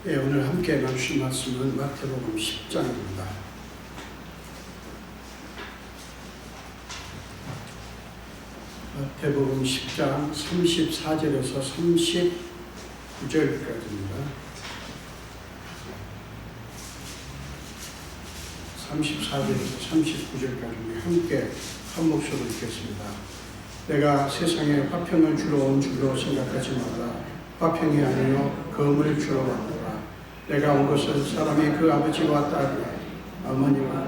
예, 오늘 함께 나누실 말씀은 마태복음 10장입니다. 마태복음 10장 34절에서 39절까지입니다. 34절에서 39절까지 함께 한 목소리로 읽겠습니다. 내가 세상에 화평을 주러 온 줄로 생각하지 마라. 화평이 아니요 검을 주러 왔노라. 내가 온 것은 사람이 그 아버지와 딸, 어머니와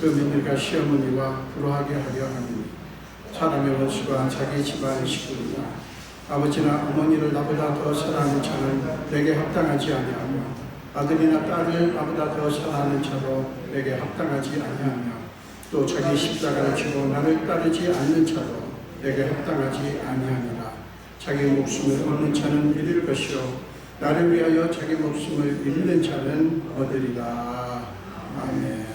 그 며느리가 시어머니와 불화하게 하려 하니 사람의 원수가 자기 집안 식구이나 아버지나 어머니를 나보다 더 사랑하는 자는 내게 합당하지 아니하며 아들이나 딸을 나보다 더 사랑하는 자도 내게 합당하지 아니하며 또 자기 십자가를 지고 나를 따르지 않는 자도 내게 합당하지 아니하니라. 자기 목숨을 얻는 자는 잃을 것이요 나를 위하여 자기 목숨을 잃는 자는 얻으리라. 아멘.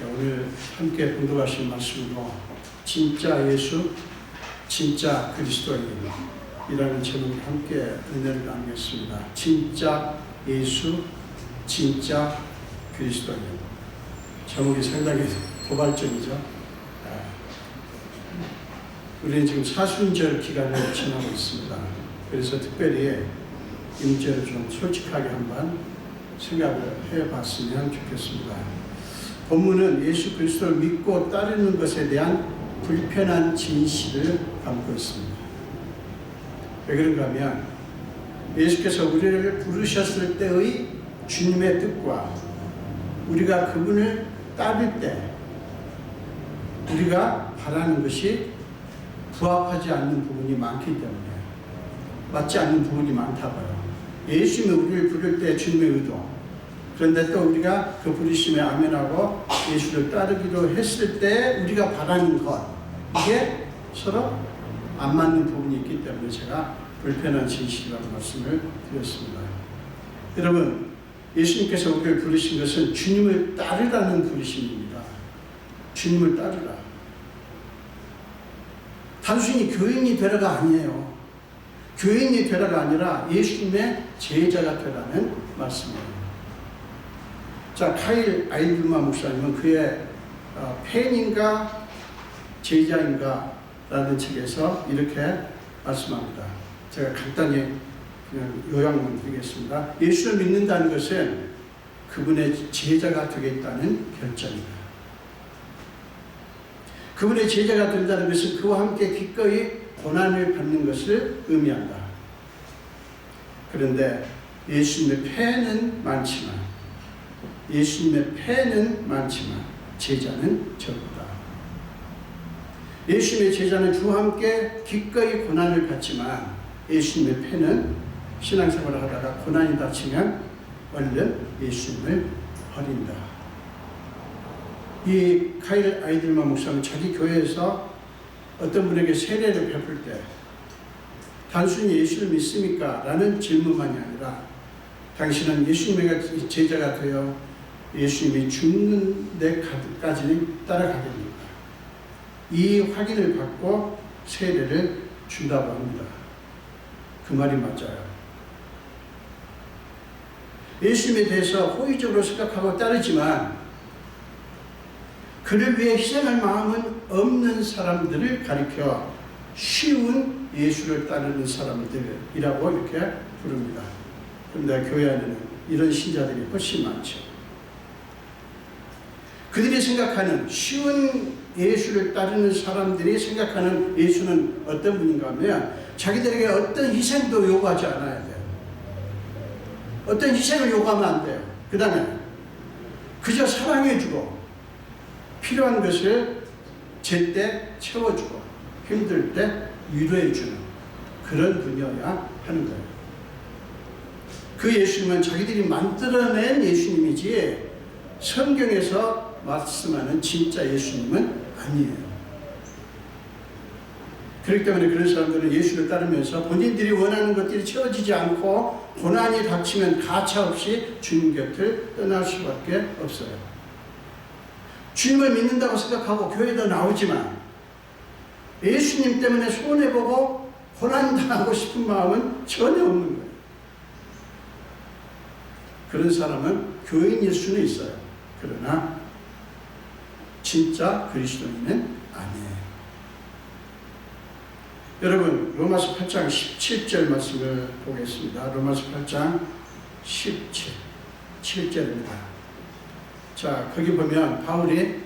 오늘 함께 공독하실 말씀으로 진짜 예수, 진짜 그리스도인이라는 제목으로 함께 은혜를 나누겠습니다. 진짜 예수, 진짜 그리스도인. 제목이 상당히 도발적이죠. 우리는 지금 사순절 기간을 지나고 있습니다. 그래서 특별히 이 문제를 좀 솔직하게 한번 생각을 해봤으면 좋겠습니다. 본문은 예수 그리스도를 믿고 따르는 것에 대한 불편한 진실을 담고 있습니다. 왜 그런가 하면 예수께서 우리를 부르셨을 때의 주님의 뜻과 우리가 그분을 따를 때 우리가 바라는 것이 부합하지 않는 부분이 많기 때문에 맞지 않는 부분이 많다고요. 예수님이 우리를 부를 때 주님의 의도, 그런데 또 우리가 그 부르심에 아멘하고 예수를 따르기로 했을 때 우리가 바라는 것, 이게 서로 안 맞는 부분이 있기 때문에 제가 불편한 진실이라고 말씀을 드렸습니다. 여러분, 예수님께서 우리를 부르신 것은 주님을 따르라는 부르심입니다. 주님을 따르라. 단순히 교인이 되라가 아니에요. 교인이 되라가 아니라 예수님의 제자가 되라는 말씀이에요. 자, 카일 아이들만 목사님은 그의 팬인가 제자인가 라는 책에서 이렇게 말씀합니다. 제가 간단히 그냥 요약만 드리겠습니다. 예수를 믿는다는 것은 그분의 제자가 되겠다는 결정입니다. 그분의 제자가 된다는 것은 그와 함께 기꺼이 고난을 받는 것을 의미한다. 그런데 예수님의 팬은 많지만 제자는 적다. 예수님의 제자는 주와 함께 기꺼이 고난을 받지만 예수님의 팬은 신앙생활을 하다가 고난이 닥치면 얼른 예수님을 버린다. 이 카일 아이들만 목사는 자기 교회에서 어떤 분에게 세례를 베풀 때 단순히 예수를 믿습니까? 라는 질문만이 아니라 당신은 예수님의 제자가 되어 예수님이 죽는 데까지 따라가겠는가? 이 확인을 받고 세례를 준다고 합니다. 그 말이 맞아요. 예수님에 대해서 호의적으로 생각하고 따르지만 그를 위해 희생할 마음은 없는 사람들을 가리켜 쉬운 예수를 따르는 사람들이라고 이렇게 부릅니다. 그런데 교회 안에는 이런 신자들이 훨씬 많죠. 그들이 생각하는 쉬운 예수를 따르는 사람들이 생각하는 예수는 어떤 분인가 하면 자기들에게 어떤 희생도 요구하지 않아야 돼요. 어떤 희생을 요구하면 안 돼요. 그 다음에 그저 사랑해주고 필요한 것을 제때 채워주고 힘들 때 위로해주는 그런 분이어야 하는 거예요. 그 예수님은 자기들이 만들어낸 예수님이지 성경에서 말씀하는 진짜 예수님은 아니에요. 그렇기 때문에 그런 사람들은 예수를 따르면서 본인들이 원하는 것들이 채워지지 않고 고난이 닥치면 가차없이 주님 곁을 떠날 수밖에 없어요. 주님을 믿는다고 생각하고 교회도 나오지만 예수님 때문에 손해보고 고난당하고 싶은 마음은 전혀 없는 거예요. 그런 사람은 교인일 수는 있어요. 그러나 진짜 그리스도인은 아니에요. 여러분, 로마서 8장 17절 말씀을 보겠습니다. 로마서 8장 17절입니다. 자, 거기 보면 바울이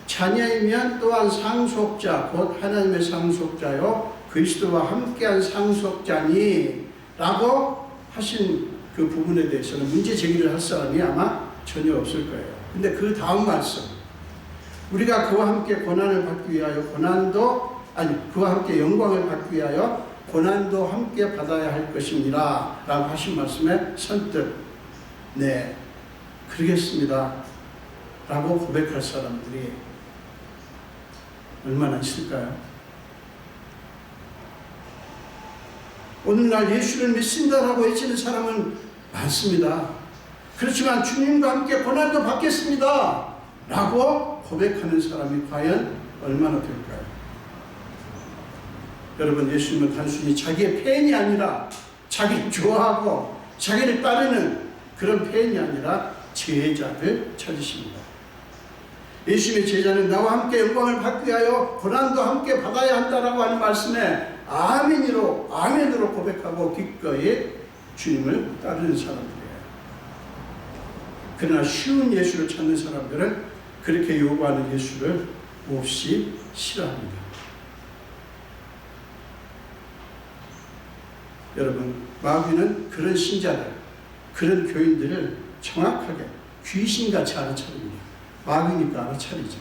자녀이면 또한 상속자, 곧 하나님의 상속자요 그리스도와 함께한 상속자니 라고 하신 그 부분에 대해서는 문제 제기를 할 사람이 아마 전혀 없을 거예요. 근데 그 다음 말씀, 우리가 그와 함께 고난을 받기 위하여 그와 함께 영광을 받기 위하여 고난도 함께 받아야 할 것입니다 라고 하신 말씀에 선뜻 네, 그러겠습니다 라고 고백할 사람들이 얼마나 있을까요? 오늘날 예수를 믿습니다라고 외치는 사람은 많습니다. 그렇지만 주님과 함께 고난도 받겠습니다 라고 고백하는 사람이 과연 얼마나 될까요? 여러분, 예수님은 단순히 자기의 팬이 아니라 자기를 좋아하고 자기를 따르는 그런 팬이 아니라 제자를 찾으십니다. 예수님의 제자는 나와 함께 영광을 받기 위하여 고난도 함께 받아야 한다라고 하는 말씀에 아멘으로 고백하고 기꺼이 주님을 따르는 사람들이에요. 그러나 쉬운 예수를 찾는 사람들은 그렇게 요구하는 예수를 몹시 싫어합니다. 여러분, 마귀는 그런 신자들, 그런 교인들을 정확하게 귀신같이 알아차립니다. 마귀니까 알아차리죠.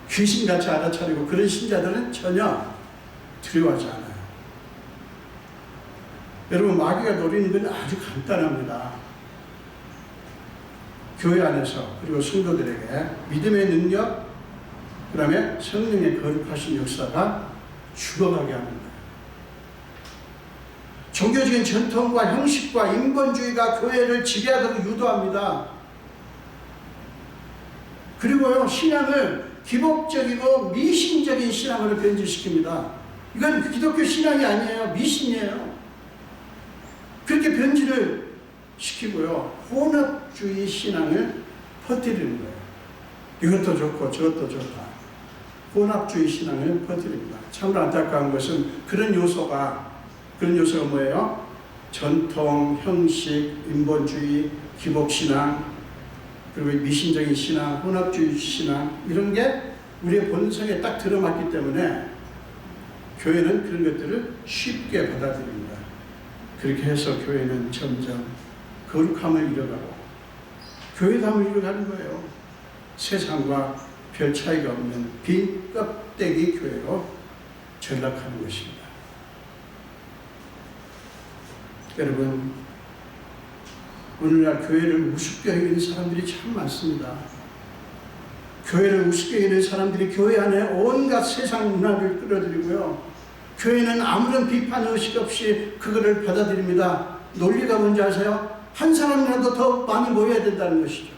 귀신같이 알아차리고 그런 신자들은 전혀 두려워하지 않아요. 여러분, 마귀가 노리는 건 아주 간단합니다. 교회 안에서 그리고 성도들에게 믿음의 능력, 그 다음에 성령의 거룩하신 역사가 죽어가게 하는 거예요. 종교적인 전통과 형식과 인본주의가 교회를 지배하도록 유도합니다. 그리고요, 신앙을 기복적이고 미신적인 신앙으로 변질시킵니다. 이건 기독교 신앙이 아니에요. 미신이에요. 그렇게 변질을 시키고요, 혼합주의 신앙을 퍼뜨리는 거예요. 이것도 좋고 저것도 좋다. 혼합주의 신앙을 퍼뜨립니다. 참으로 안타까운 것은 그런 요소가 뭐예요? 전통, 형식, 인본주의, 기복신앙, 그리고 미신적인 신앙, 혼합주의 신앙, 이런 게 우리의 본성에 딱 들어맞기 때문에 교회는 그런 것들을 쉽게 받아들입니다. 그렇게 해서 교회는 점점 거룩함을 잃어가고 교회담을 잃어가는 거예요. 세상과 별 차이가 없는 빈 껍데기 교회로 전락하는 것입니다. 여러분, 오늘날 교회를 우습게 여기는 사람들이 참 많습니다. 교회를 우습게 여기는 사람들이 교회 안에 온갖 세상 문화를 끌어들이고요, 교회는 아무런 비판 의식 없이 그거를 받아들입니다. 논리가 뭔지 아세요? 한 사람이라도 더 많이 모여야 된다는 것이죠.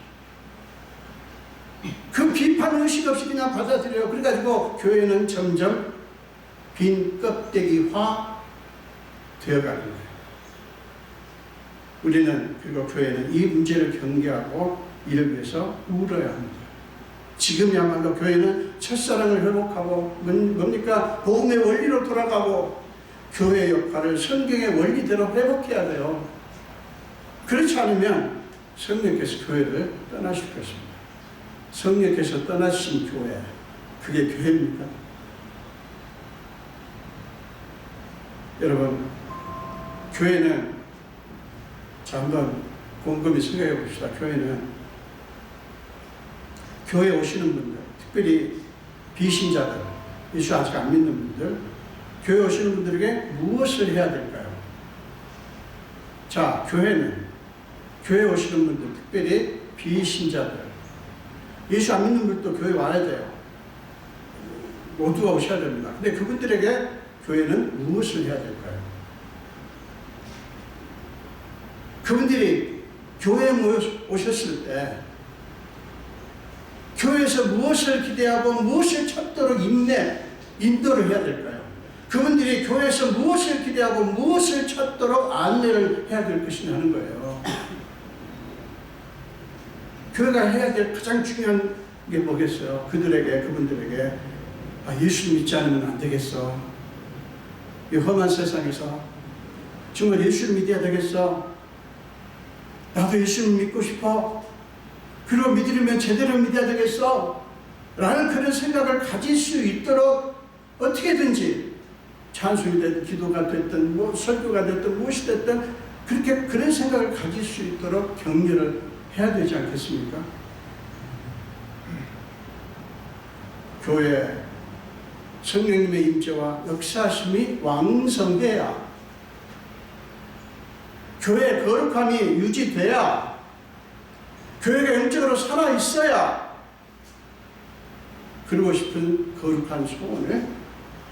그 비판 의식 없이 그냥 받아들여요. 그래가지고 교회는 점점 빈 껍데기화 되어가는 거예요. 우리는, 그리고 교회는 이 문제를 경계하고 이를 위해서 울어야 합니다. 지금이야말로 교회는 첫사랑을 회복하고 뭡니까? 복음의 원리로 돌아가고 교회의 역할을 성경의 원리대로 회복해야 돼요. 그렇지 않으면 성령께서 교회를 떠나실 것입니다. 성령께서 떠나신 교회, 그게 교회입니까? 여러분, 교회는, 자, 한번 곰곰이 생각해 봅시다. 교회에 오시는 분들, 특별히 비신자들, 예수 아직 안 믿는 분들, 교회에 오시는 분들에게 무엇을 해야 될까요? 자, 교회에 오시는 분들, 특별히 비신자들, 예수 안 믿는 분들도 교회 와야 돼요. 모두가 오셔야 됩니다. 근데 그분들에게 교회는 무엇을 해야 될까요? 그분들이 교회에 오셨을 때 교회에서 무엇을 기대하고 무엇을 찾도록 인도를 해야 될까요? 그분들이 교회에서 무엇을 기대하고 무엇을 찾도록 안내를 해야 될 것이냐 하는 거예요. 교회가 해야 될 가장 중요한 게 뭐겠어요? 그분들에게 예수 믿지 않으면 안 되겠어. 이 험한 세상에서 정말 예수를 믿어야 되겠어. 나도 예수를 믿고 싶어. 그리고 믿으려면 제대로 믿어야 되겠어. 라는 그런 생각을 가질 수 있도록 어떻게든지 찬송이 됐든 기도가 됐든 설교가 됐든 무엇이 됐든 그런 생각을 가질 수 있도록 격려를 해야 되지 않겠습니까? 교회 성령님의 임재와 역사심이 왕성해야, 교회의 거룩함이 유지돼야, 교회가 영적으로 살아있어야 그러고 싶은 거룩한 소원을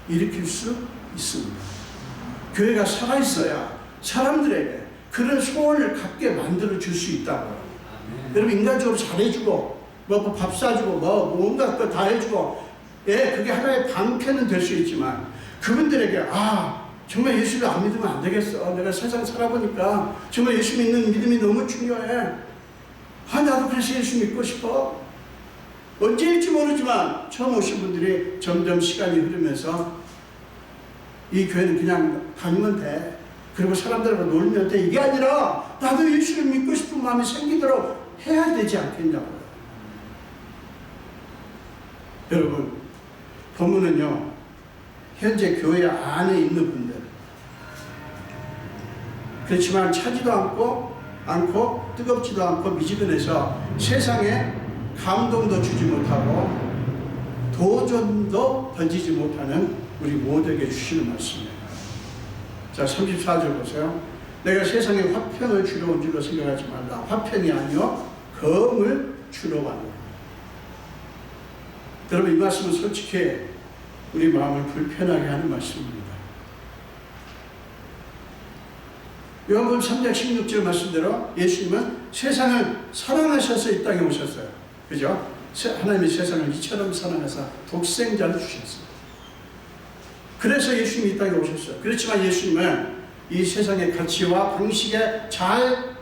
일으킬 수 있습니다. 교회가 살아있어야 사람들에게 그런 소원을 갖게 만들어줄 수 있다고요. 여러분, 인간적으로 잘해주고 밥 사주고 뭔가 다 해주고, 그게 하나의 방편은 될 수 있지만 그분들에게 정말 예수를 안 믿으면 안 되겠어. 내가 세상 살아보니까 정말 예수 믿는 믿음이 너무 중요해. 나도 그래서 예수 믿고 싶어. 언제일지 모르지만 처음 오신 분들이 점점 시간이 흐르면서 이 교회는 그냥 다니면 돼. 그리고 사람들하고 놀면 돼. 이게 아니라 나도 예수를 믿고 싶은 마음이 생기도록 해야 되지 않겠냐고요. 여러분, 본문은요, 현재 교회 안에 있는 분들, 그렇지만 차지도 않고 뜨겁지도 않고 미지근해서 세상에 감동도 주지 못하고 도전도 던지지 못하는 우리 모두에게 주시는 말씀이에요. 자, 34절 보세요. 내가 세상에 화평을 주러 온 줄로 생각하지 말라. 화평이 아니요 검을 주러 왔노라. 여러분, 이 말씀은 솔직히 우리 마음을 불편하게 하는 말씀입니다. 요한복음 3장 16절 말씀대로 예수님은 세상을 사랑하셔서 이 땅에 오셨어요. 그죠? 하나님이 세상을 이처럼 사랑하사 독생자를 주셨어요. 그래서 예수님이 이 땅에 오셨어요. 그렇지만 예수님은 이 세상의 가치와 방식에 잘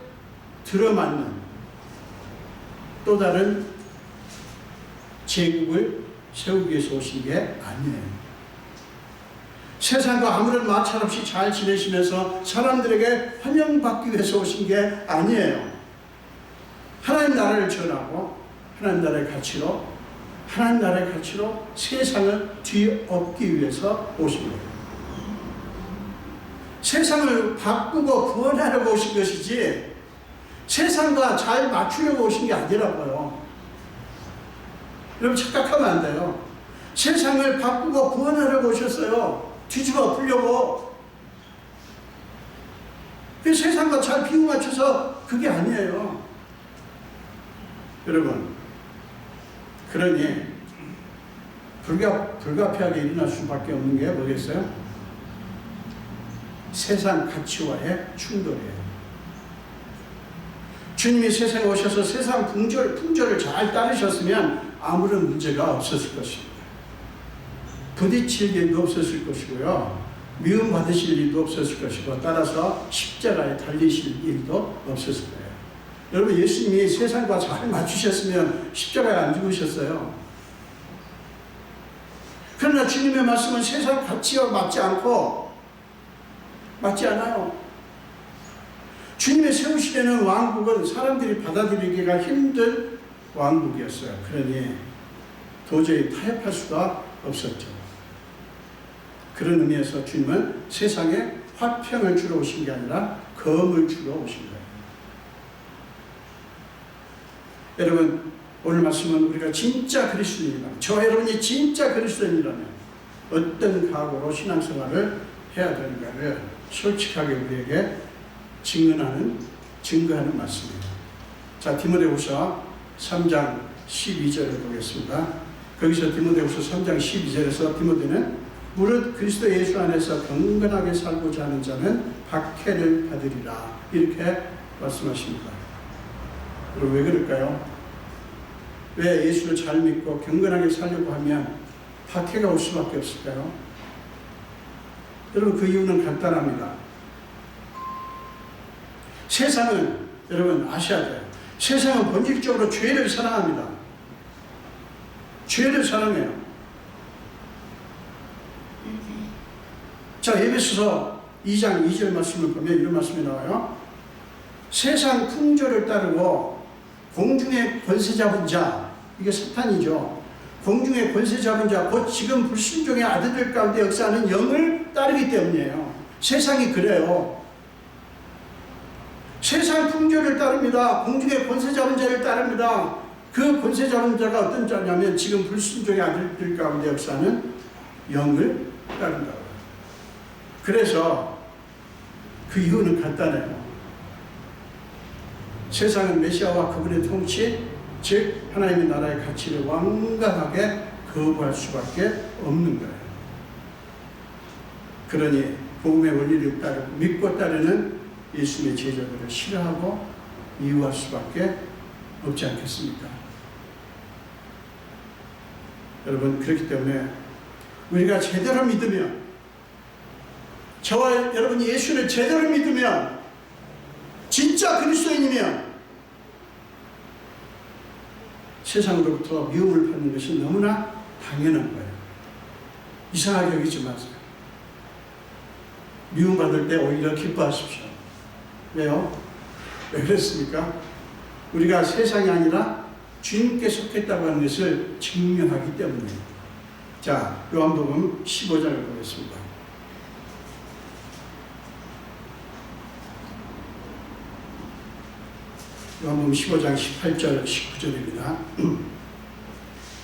들어맞는 또 다른 제국을 세우기 위해서 오신 게 아니에요. 세상과 아무런 마찰 없이 잘 지내시면서 사람들에게 환영받기 위해서 오신 게 아니에요. 하나님 나라를 전하고 하나님 나라의 가치로 세상을 뒤엎기 위해서 오신 거예요. 세상을 바꾸고 구원하려고 오신 것이지 세상과 잘 맞추려고 오신 게 아니라고요. 여러분, 착각하면 안 돼요. 세상을 바꾸고 구원하려고 오셨어요. 뒤집어 엎으려고. 그 세상과 잘 비유 맞춰서 그게 아니에요. 여러분, 그러니 불가피하게 일어날 수밖에 없는 게 뭐겠어요? 세상 가치와의 충돌이에요. 주님이 세상에 오셔서 세상 풍조를 잘 따르셨으면 아무런 문제가 없었을 것입니다. 부딪힐 일도 없었을 것이고요. 미움받으실 일도 없었을 것이고, 따라서 십자가에 달리실 일도 없었을 거예요. 여러분, 예수님이 세상과 잘 맞추셨으면 십자가에 안 죽으셨어요. 그러나 주님의 말씀은 세상 가치와 맞지 않아요. 주님의 세우시려는 왕국은 사람들이 받아들이기가 힘든 왕국이었어요. 그러니 도저히 타협할 수가 없었죠. 그런 의미에서 주님은 세상에 화평을 주러 오신 게 아니라 검을 주러 오신 거예요. 여러분, 오늘 말씀은 우리가 진짜 그리스도인이라면, 저와 여러분이 진짜 그리스도인이라면 어떤 각오로 신앙생활을 해야 되는가를 솔직하게 우리에게 증거하는 말씀입니다. 자, 디모데후서 3장 12절을 보겠습니다. 거기서 디모데후서 3장 12절에서 디모데는 무릇 그리스도 예수 안에서 경건하게 살고자 하는 자는 박해를 받으리라, 이렇게 말씀하십니다. 그럼 왜 그럴까요? 왜 예수를 잘 믿고 경건하게 살려고 하면 박해가 올 수밖에 없을까요? 여러분, 그 이유는 간단합니다. 세상은, 여러분 아셔야 돼요. 세상은 본질적으로 죄를 사랑합니다. 죄를 사랑해요. 자, 에베소서 2장 2절 말씀을 보면 이런 말씀이 나와요. 세상 풍조를 따르고 공중의 권세 잡은 자, 이게 사탄이죠. 공중의 권세 잡은 자, 곧 지금 불순종의 아들들 가운데 역사하는 영을 따르기 때문이에요. 세상이 그래요. 세상 풍조를 따릅니다. 공중의 권세 잡은 자를 따릅니다. 그 권세 잡은 자가 어떤 자냐면 지금 불순종의 아들들 가운데 역사하는 영을 따른다고요. 그래서 그 이유는 간단해요. 세상은 메시아와 그분의 통치, 즉 하나님의 나라의 가치를 완강하게 거부할 수밖에 없는 거예요. 그러니 복음의 원리를 따르고 믿고 따르는 예수님의 제자들을 싫어하고 미워할 수밖에 없지 않겠습니까? 여러분, 그렇기 때문에 우리가 제대로 믿으면, 저와 여러분이 예수를 제대로 믿으면, 진짜 그리스도인이면 세상으로부터 미움을 받는 것이 너무나 당연한 거예요. 이상하게 여기지 마세요. 미움받을 때 오히려 기뻐하십시오. 왜요? 왜 그랬습니까? 우리가 세상이 아니라 주님께 속했다고 하는 것을 증명하기 때문이에요. 자, 요한복음 15장을 보겠습니다. 요한복음 15장 18절 19절입니다.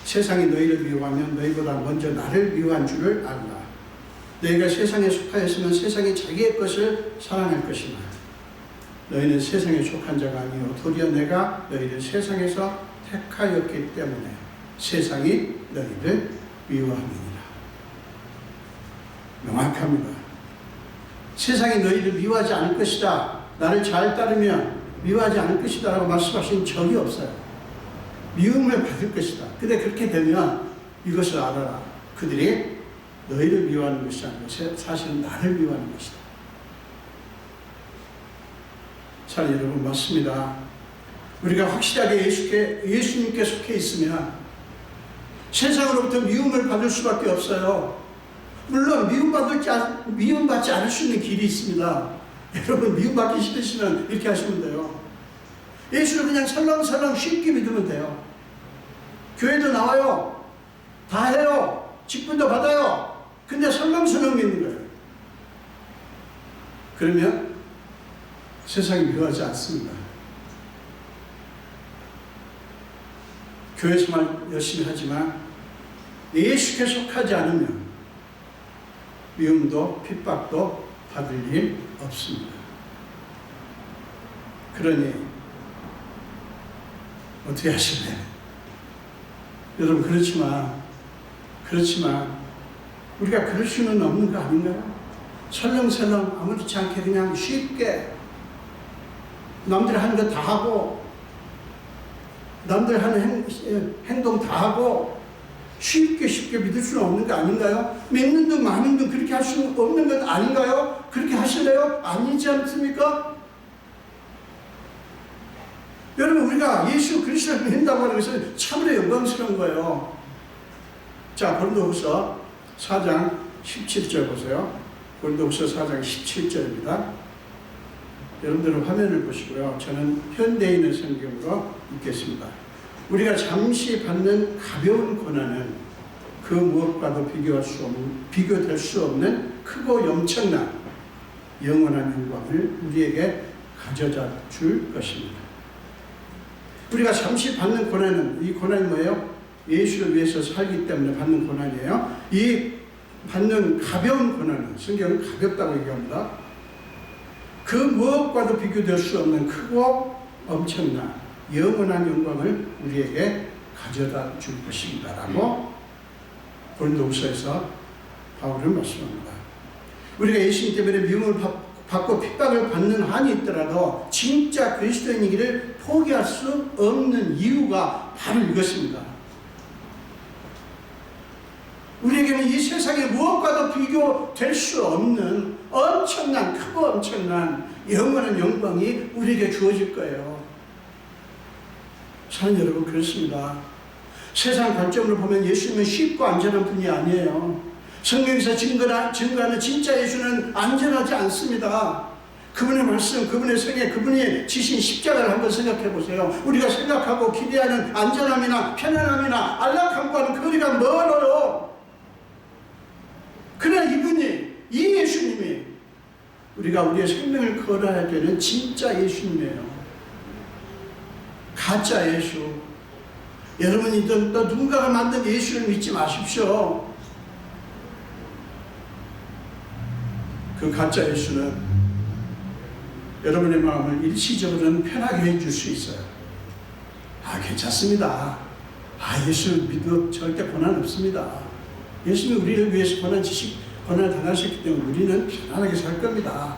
세상이 너희를 미워하면 너희보다 먼저 나를 미워한 줄을 알라. 너희가 세상에 속하였으면 세상이 자기의 것을 사랑할 것이나 너희는 세상에 속한 자가 아니요 도리어 내가 너희를 세상에서 택하였기 때문에 세상이 너희를 미워함이니라. 명확합니다. 세상이 너희를 미워하지 않을 것이다. 나를 잘 따르면 미워하지 않을 것이다 라고 말씀하신 적이 없어요. 미움을 받을 것이다. 근데 그렇게 되면 이것을 알아라. 그들이 너희를 미워하는 것이 아니고 사실은 나를 미워하는 것이다. 사랑하는 여러분, 맞습니다. 우리가 확실하게 예수님께 속해 있으면 세상으로부터 미움을 받을 수밖에 없어요. 물론 미움받지 않을 수 있는 길이 있습니다. 여러분, 미움받기 싫으시면 이렇게 하시면 돼요. 예수를 그냥 설렁설렁 쉽게 믿으면 돼요. 교회도 나와요. 다 해요. 직분도 받아요. 근데 설렁설렁 믿는 거예요. 그러면 세상이 미워하지 않습니다. 교회 생활 열심히 하지만 예수께 속하지 않으면 미움도 핍박도 받을 일 없습니다. 그러니 어떻게 하실래요? 여러분, 그렇지만 우리가 그럴 수는 없는 거 아닌가요? 설렁설렁 아무렇지 않게 그냥 쉽게 남들 하는 거 다 하고 남들 하는 행동 다 하고 쉽게 믿을 수는 없는 거 아닌가요? 믿는 둥 마는 둥 그렇게 할 수는 없는 것 아닌가요? 그렇게 하실래요? 아니지 않습니까? 여러분, 우리가 예수 그리스도를 믿는다고 하는 것은 참으로 영광스러운 거예요. 자, 고린도후서 4장 17절 보세요. 고린도후서 4장 17절입니다. 여러분들은 화면을 보시고요. 저는 현대인의 성경으로 읽겠습니다. 우리가 잠시 받는 가벼운 고난은 그 무엇과도 비교될 수 없는 크고 영청난 영원한 영광을 우리에게 가져다 줄 것입니다. 우리가 잠시 받는 고난은, 이 고난이 뭐예요? 예수를 위해서 살기 때문에 받는 고난이에요. 이 받는 가벼운 고난은, 성경은 가볍다고 얘기합니다. 그 무엇과도 비교될 수 없는 크고 엄청난 영원한 영광을 우리에게 가져다 줄 것입니다 라고 고린도후서에서 바울은 말씀합니다. 우리가 예수님 때문에 미움을 받고 핍박을 받는 한이 있더라도 진짜 그리스도인이기를 포기할 수 없는 이유가 바로 이것입니다. 우리에게는 이 세상에 무엇과도 비교될 수 없는 엄청난, 크고 엄청난 영원한 영광이 우리에게 주어질 거예요. 사랑하는 여러분, 그렇습니다. 세상 관점으로 보면 예수님은 쉽고 안전한 분이 아니에요. 성경에서 증거하는 진짜 예수는 안전하지 않습니다. 그분의 말씀, 그분의 생애, 그분이 지신 십자가를 한번 생각해 보세요. 우리가 생각하고 기대하는 안전함이나 편안함이나 안락함과는 거리가 멀어요. 그러나 이분이, 이 예수님이 우리가 우리의 생명을 걸어야 되는 진짜 예수님이에요. 가짜 예수. 여러분이 또 누군가가 만든 예수를 믿지 마십시오. 그 가짜 예수는 여러분의 마음을 일시적으로는 편하게 해줄 수 있어요. 괜찮습니다. 예수 믿어도 절대 고난 없습니다. 예수님이 우리를 위해서 고난을 당하셨기 때문에 우리는 편안하게 살 겁니다.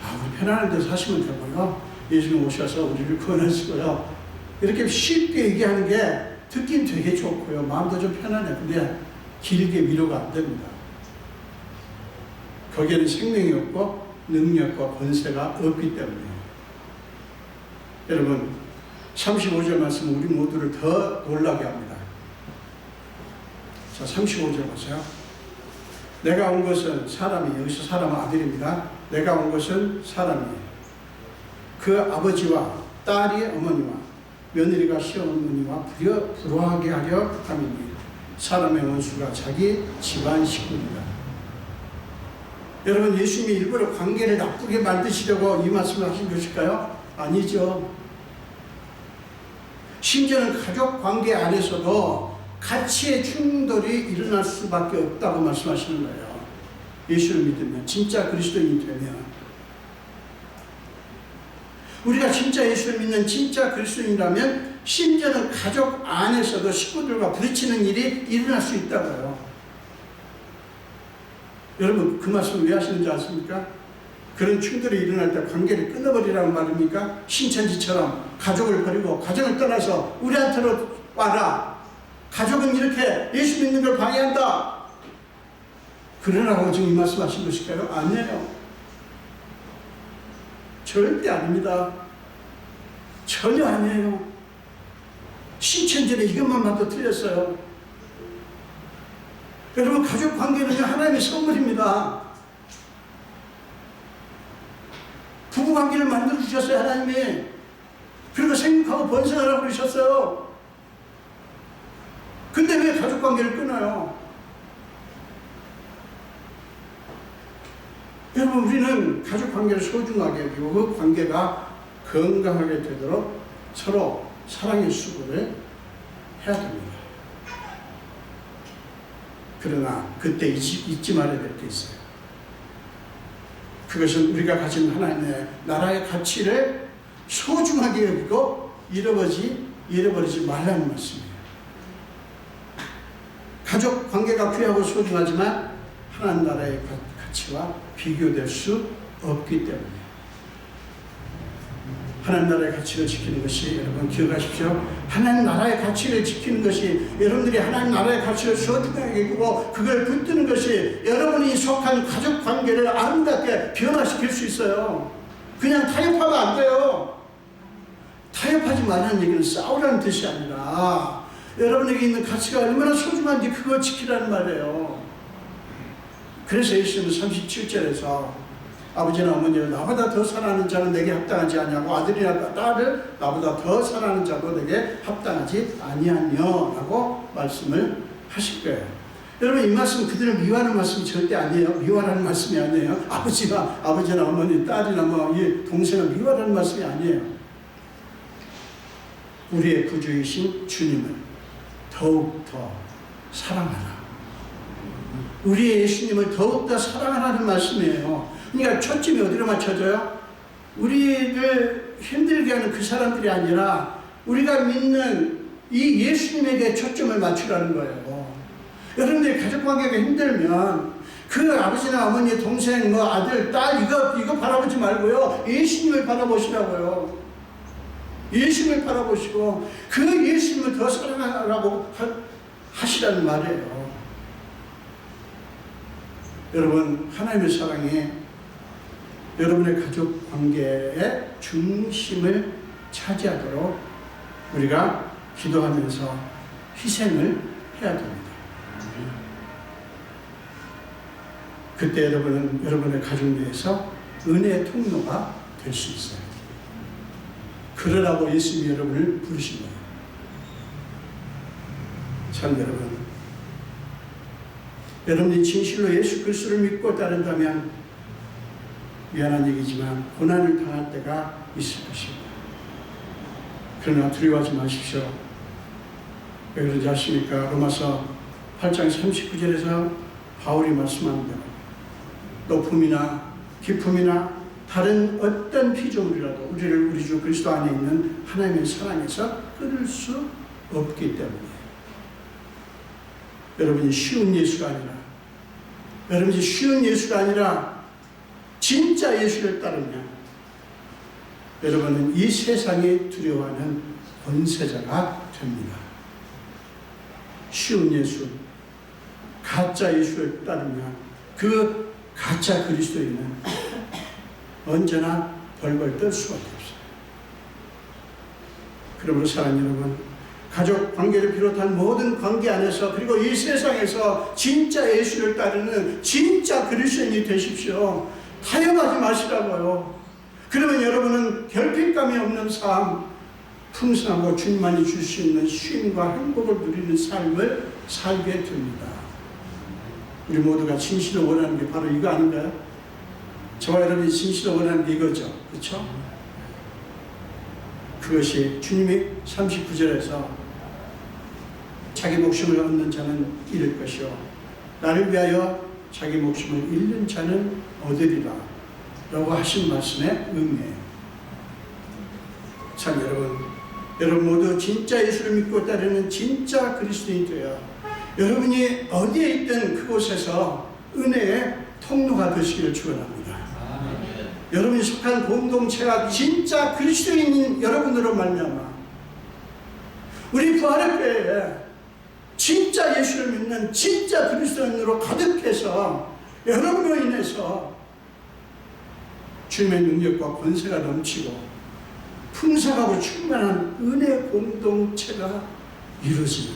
우리 편안한 데서 사시면 되고요. 예수님 오셔서 우리를 구원하시고요. 이렇게 쉽게 얘기하는 게 듣긴 되게 좋고요. 마음도 좀 편안해. 근데 길게 위로가 안 됩니다. 거기에는 생명이 없고 능력과 권세가 없기 때문이에요. 여러분, 35절 말씀은 우리 모두를 더 놀라게 합니다. 자, 35절 보세요. 내가 온 것은 사람이, 여기서 사람은 아들입니다. 내가 온 것은 사람이 그 아버지와 딸이 어머니와 며느리가 시어머니와 불화하게 하려 함이니 사람의 원수가 자기 집안 식구입니다. 여러분, 예수님이 일부러 관계를 나쁘게 만드시려고 이 말씀을 하신 것일까요? 아니죠. 심지어는 가족 관계 안에서도 가치의 충돌이 일어날 수밖에 없다고 말씀하시는 거예요. 예수를 믿으면, 진짜 그리스도인이 되면. 우리가 진짜 예수를 믿는 진짜 그리스도인이라면 심지어는 가족 안에서도 식구들과 부딪히는 일이 일어날 수 있다고요. 여러분, 그 말씀을 왜 하시는지 아십니까? 그런 충돌이 일어날 때 관계를 끊어버리라는 말입니까? 신천지처럼 가족을 버리고 가정을 떠나서 우리한테로 와라. 가족은 이렇게 예수 믿는 걸 방해한다. 그러라고 지금 이 말씀 하신 것일까요? 아니에요. 절대 아닙니다. 전혀 아니에요. 신천지는 이것만 봐도 틀렸어요. 여러분, 가족 관계는 하나님의 선물입니다. 부부 관계를 만들어 주셨어요, 하나님이. 그리고 생육하고 번성하라고 그러셨어요. 근데 왜 가족 관계를 끊어요? 여러분, 우리는 가족 관계를 소중하게 여기고 그 관계가 건강하게 되도록 서로 사랑의 수고를 해야 됩니다. 그러나 그때 잊지 말아야 될 게 있어요. 그것은 우리가 가진 하나님의 나라의 가치를 소중하게 여기고 잃어버리지 말라는 말씀이에요. 가족 관계가 귀하고 소중하지만 하나님 나라의 가치와 비교될 수 없기 때문에 하나님 나라의 가치를 지키는 것이, 여러분 기억하십시오. 하나님 나라의 가치를 지키는 것이, 여러분들이 하나님 나라의 가치를 소중하게 여기고 그걸 붙드는 것이 여러분이 속한 가족 관계를 아름답게 변화시킬 수 있어요. 그냥 타협하면 안 돼요. 타협하지 말라는 얘기는 싸우라는 뜻이 아니라 여러분에게 있는 가치가 얼마나 소중한지 그걸 지키라는 말이에요. 그래서 예수님은 37절에서 아버지나 어머니를 나보다 더 사랑하는 자는 내게 합당하지 아니하고 아들이나 딸을 나보다 더 사랑하는 자도 내게 합당하지 아니하며 라고 말씀을 하실 거예요. 여러분, 이 말씀은 그들을 미워하는 말씀이 절대 아니에요. 미워하는 말씀이 아니에요. 아버지나 어머니, 딸이나 이 동생을 미워하는 말씀이 아니에요. 우리의 구주이신 주님을 더욱더 사랑하라. 우리의 예수님을 더욱더 사랑하라는 말씀이에요. 그러니까 초점이 어디로 맞춰져요? 우리를 힘들게 하는 그 사람들이 아니라 우리가 믿는 이 예수님에게 초점을 맞추라는 거예요. 여러분들이 가족관계가 힘들면 그 아버지나 어머니, 동생, 아들, 딸 이거 바라보지 말고요. 예수님을 바라보시라고요. 예수님을 바라보시고 그 예수님을 더 사랑하라고 하시라는 말이에요. 여러분, 하나님의 사랑이 여러분의 가족 관계의 중심을 차지하도록 우리가 기도하면서 희생을 해야 됩니다. 그때 여러분은 여러분의 가족 내에서 은혜의 통로가 될 수 있어요. 그러라고 예수님이 여러분을 부르신 거예요. 참 여러분이 진실로 예수 그리스도를 믿고 따른다면 미안한 얘기지만 고난을 당할 때가 있을 것입니다. 그러나 두려워하지 마십시오. 왜 그런지 아십니까? 로마서 8장 39절에서 바울이 말씀하는 대로 높음이나 깊음이나 다른 어떤 피조물이라도 우리를 우리 주 그리스도 안에 있는 하나님의 사랑에서 끊을 수 없기 때문이에요. 여러분이 쉬운 예수가 아니라 진짜 예수를 따르면 여러분은 이 세상이 두려워하는 권세자가 됩니다. 쉬운 예수, 가짜 예수를 따르면 그 가짜 그리스도인은 언제나 벌벌 떨 수밖에 없어요. 그러므로 사랑하는 여러분, 가족 관계를 비롯한 모든 관계 안에서 그리고 이 세상에서 진짜 예수를 따르는 진짜 그리스도인이 되십시오. 타협하지 마시라고요. 그러면 여러분은 결핍감이 없는 삶, 풍성하고 주님만이 줄 수 있는 쉼과 행복을 누리는 삶을 살게 됩니다. 우리 모두가 진실을 원하는 게 바로 이거 아닌가요? 저와 여러분이 진실을 원하는 게 이거죠. 그렇죠? 그것이 주님이 39절에서 자기 목숨을 얻는 자는 잃을 것이요 나를 위하여 자기 목숨을 잃는 자는 얻으리라 라고 하신 말씀의 의미예요. 참 여러분 모두 진짜 예수를 믿고 따르는 진짜 그리스도인이 되어 여러분이 어디에 있든 그곳에서 은혜의 통로가 되시기를 축원합니다. 여러분이 속한 공동체가 진짜 그리스도인인 여러분으로 말미암아 우리 부활의 교회에 진짜 예수를 믿는 진짜 그리스도인으로 가득해서 여러분으로 인해서 주님의 능력과 권세가 넘치고 풍성하고 충만한 은혜 공동체가 이루어지는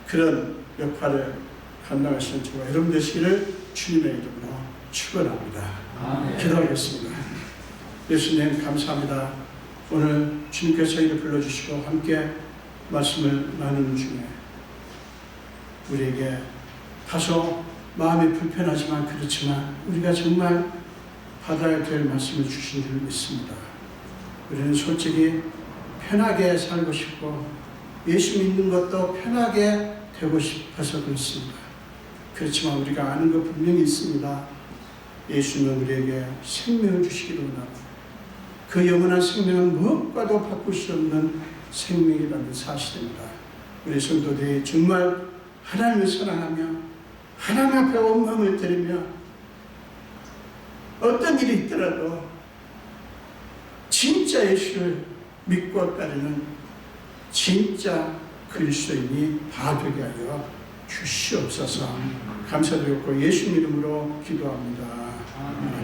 그런 역할을 감당하시는 저와 여러분 되시기를 주님의 이름으로 축원합니다. 기도하겠습니다. 예수님 감사합니다. 오늘 주님께서 저희를 불러주시고 함께 말씀을 나누는 중에 우리에게 다소 마음이 불편하지만 그렇지만 우리가 정말 받아야 될 말씀을 주신 줄 믿습니다. 우리는 솔직히 편하게 살고 싶고 예수 믿는 것도 편하게 되고 싶어서 그렇습니다. 그렇지만 우리가 아는 것 분명히 있습니다. 예수는 우리에게 생명을 주시기를 원하고 그 영원한 생명은 무엇과도 바꿀 수 없는 생명이라는 사실입니다. 우리 성도들이 정말 하나님을 사랑하며 하나님 앞에 온 마음을 드리며 어떤 일이 있더라도 진짜 예수를 믿고 따르는 진짜 그리스도인이 다 되게 하여 주시옵소서. 감사드렸고 예수 이름으로 기도합니다. 아멘.